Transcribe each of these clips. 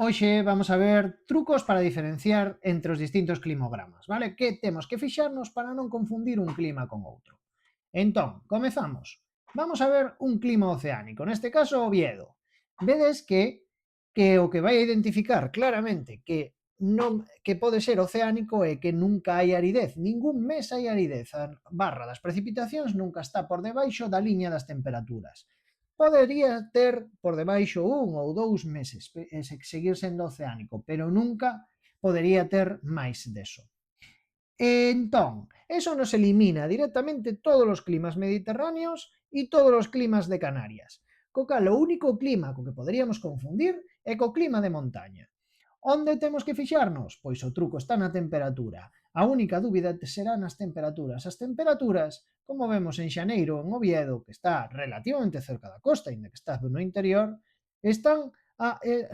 Hoxe vamos a ver trucos para diferenciar entre os distintos climogramas, vale? Que temos que fixarnos para non confundir un clima con outro. Entón, comezamos. Vamos a ver un clima oceánico, neste caso Oviedo. Vedes que o que vai a identificar claramente que pode ser oceánico é que nunca hai aridez, ningún mes hai aridez, a barra das precipitacións nunca está por debaixo da liña das temperaturas. Podería ter por debaixo un ou dous meses e seguir sendo oceánico, pero nunca podería ter máis deso. Entón, eso nos elimina directamente todos os climas mediterráneos e todos os climas de Canarias. Co cal, o único clima co que poderíamos confundir é co clima de montaña. Onde temos que fixarnos? Pois o truco está na temperatura. A única dúbida será nas temperaturas. As temperaturas, como vemos en Xaneiro, en Oviedo, que está relativamente cerca da costa, ainda que está no interior,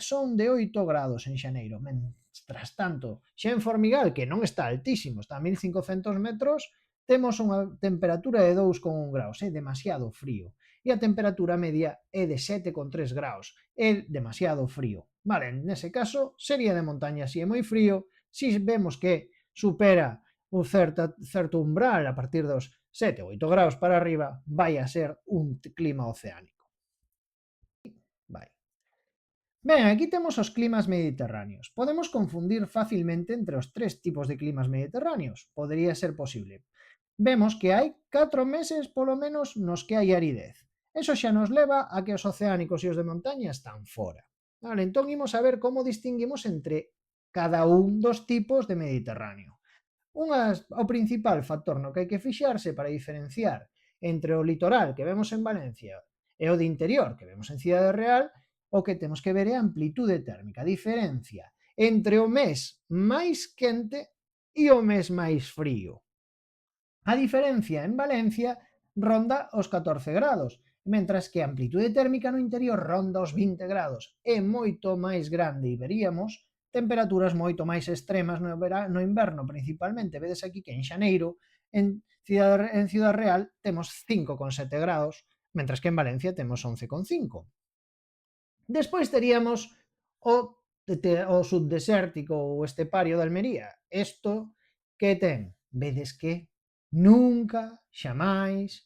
son de 8 grados en Xaneiro. Mentras tanto, xa en Formigal, que non está altísimo, está a 1500 metros, temos unha temperatura de 2,1 graus, é demasiado frío. E a temperatura media é de 7,3 graus, é demasiado frío. Vale, nese caso sería de montaña, si é moi frío, si vemos que supera un certo umbral a partir dos 7 ou 8 graus para arriba, vai a ser un clima oceánico. Vai. Ben, aquí temos os climas mediterráneos. Podemos confundir facilmente entre os tres tipos de climas mediterráneos. Podría ser posible. Vemos que hai 4 meses, polo menos, nos que hai aridez. Eso xa nos leva a que os oceánicos e os de montaña están fora. Vale, entón imos a ver como distinguimos entre cada un dos tipos de Mediterráneo. O principal factor no que hai que fixarse para diferenciar entre o litoral que vemos en Valencia e o de interior que vemos en Cidade Real, o que temos que ver é a amplitude térmica, a diferencia entre o mes máis quente e o mes máis frío. A diferencia en Valencia ronda os 14 grados, mentras que a amplitude térmica no interior ronda os 20 grados. É moito máis grande e veríamos temperaturas moito máis extremas no inverno principalmente. Vedes aquí que en Xaneiro, en Ciudad Real, temos 5,7 grados, mentras que en Valencia temos 11,5. Despois teríamos o subdesértico ou estepario de Almería. Isto que ten? Vedes que nunca, xamais,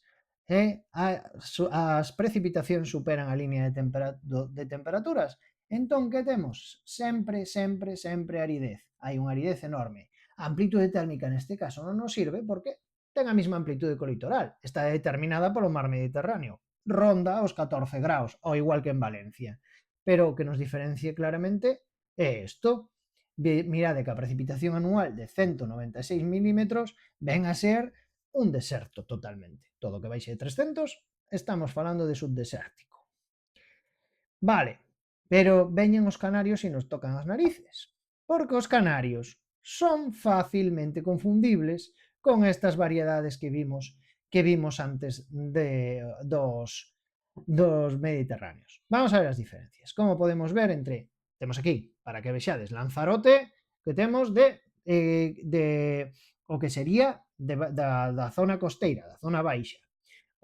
as precipitacións superan a liña de temperaturas. Entón, que temos? Sempre aridez. Hai unha aridez enorme. A amplitude térmica neste caso non nos sirve porque ten a mesma amplitude que o litoral. Está determinada polo mar Mediterráneo. Ronda os 14 graus, ao igual que en Valencia. Pero o que nos diferencie claramente é isto. Mirade que a precipitación anual de 196 milímetros ven a ser un deserto totalmente. Todo o que baixe de 300 estamos falando de subdesértico. Vale, pero veñen os canarios e nos tocan as narices, porque os canarios son facilmente confundibles con estas variedades que vimos antes dos mediterráneos. Vamos a ver as diferencias. Como podemos ver temos aquí, para que vexades, Lanzarote, que temos de o que sería da zona costeira, da zona baixa.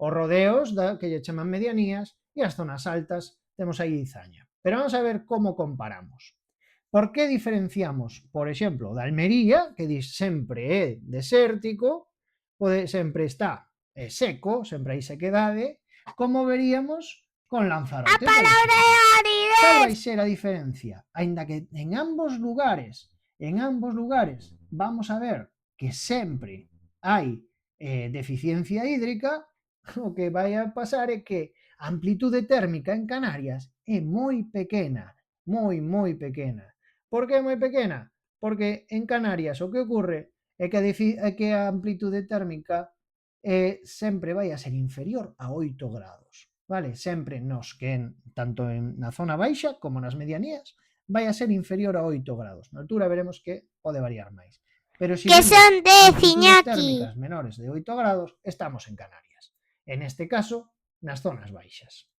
Os rodeos que lle chaman medianías e as zonas altas temos aí Izaña. Pero vamos a ver como comparamos. Por que diferenciamos, por exemplo, da Almería, que sempre é desértico, sempre está seco, sempre hai sequedade, como veríamos con Lanzarote. A palabra é aridez. Cal vai ser a diferencia? Ainda que en ambos lugares vamos a ver que sempre hai deficiencia hídrica, o que vai a pasar é que a amplitude térmica en Canarias é moi pequena, moi pequena. Por que é moi pequena? Porque en Canarias o que ocorre é que a amplitude térmica sempre vai a ser inferior a 8 grados. Vale? Sempre tanto na zona baixa como nas medianías, vai a ser inferior a 8 grados. Na altura veremos que pode variar máis. Pero si que son de amplitudes Ciñaki térmicas menores de 8 grados, estamos en Canarias. En este caso, nas zonas baixas.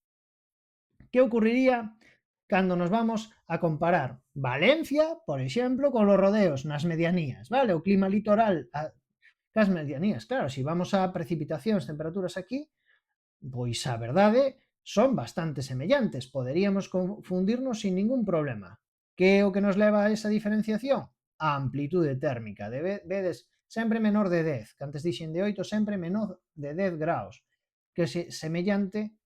Que ocurriría cando nos vamos a comparar Valencia, por exemplo, con los rodeos nas medianías, vale? O clima litoral cas medianías. Claro, se vamos a precipitacións, temperaturas aquí, pois a verdade son bastante semellantes. Poderíamos confundirnos sin ningún problema. Que é o que nos leva a esa diferenciación? A amplitude térmica. Vedes sempre menor de 10, que antes dixen de 8, sempre menor de 10 graus, que semellante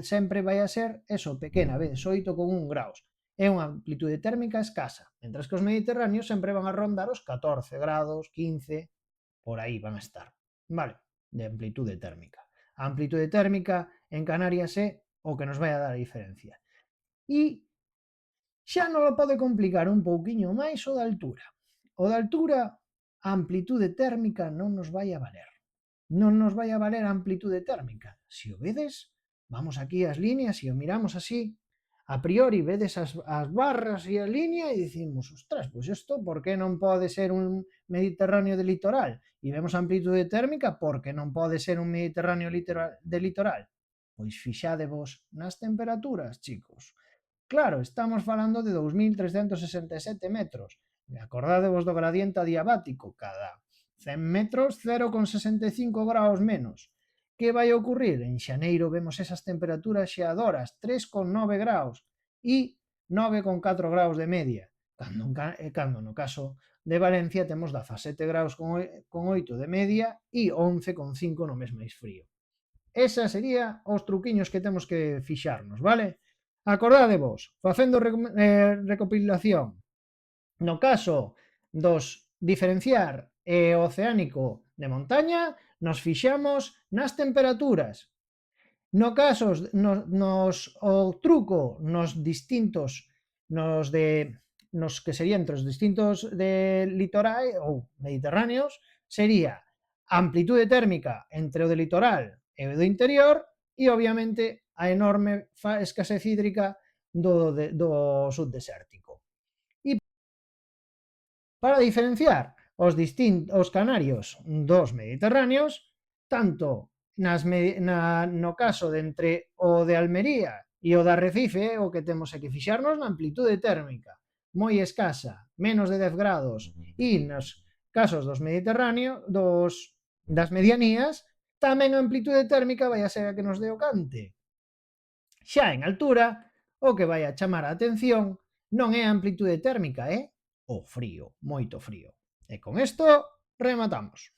sempre vai a ser eso, pequena, vedes, 8,1 graus. É unha amplitude térmica escasa, mentras que os mediterráneos sempre van a rondar os 14 grados, 15, por aí van a estar, vale, de amplitude térmica. A amplitude térmica en Canarias é o que nos vai a dar a diferencia. E xa non o pode complicar un pouquiño máis o da altura. O da altura, a amplitude térmica non nos vai a valer. Non nos vai a valer a amplitude térmica. Se o vedes, vamos aquí ás líneas e o miramos así, a priori vedes as barras e a línea e dicimos, ostras, pois isto por que non pode ser un Mediterráneo de litoral? E vemos a amplitude térmica porque non pode ser un Mediterráneo de litoral. Pois fixadevos nas temperaturas, chicos. Claro, estamos falando de 2.367 metros. E acordádevos do gradiente adiabático, cada 100 metros 0,65 graus menos. Que vai ocurrir? En xaneiro vemos esas temperaturas xeadoras, 3,9 graus e 9,4 graus de media, cando no caso de Valencia temos 17 graus con 8 de media e 11,5 no mes máis frío. Esa sería os truquiños que temos que fixarnos, vale? Acordádevos, facendo recopilación, no caso dos diferenciar oceánico de montaña, nos fixamos nas temperaturas. No caso, o truco nos que serían entre os distintos de litorais ou mediterráneos sería amplitude térmica entre o de litoral e o do interior e obviamente a enorme escasez hídrica do subdesértico. E para diferenciar os canarios dos mediterráneos, tanto no caso de entre o de Almería e o de Arrecife, o que temos é que fixarnos na amplitude térmica moi escasa, menos de 10 grados, e nos casos dos mediterráneos, das medianías, tamén a amplitude térmica vai a ser a que nos dé o cante. Xa en altura, o que vai a chamar a atención non é a amplitude térmica, é o frío, moito frío. E con isto rematamos.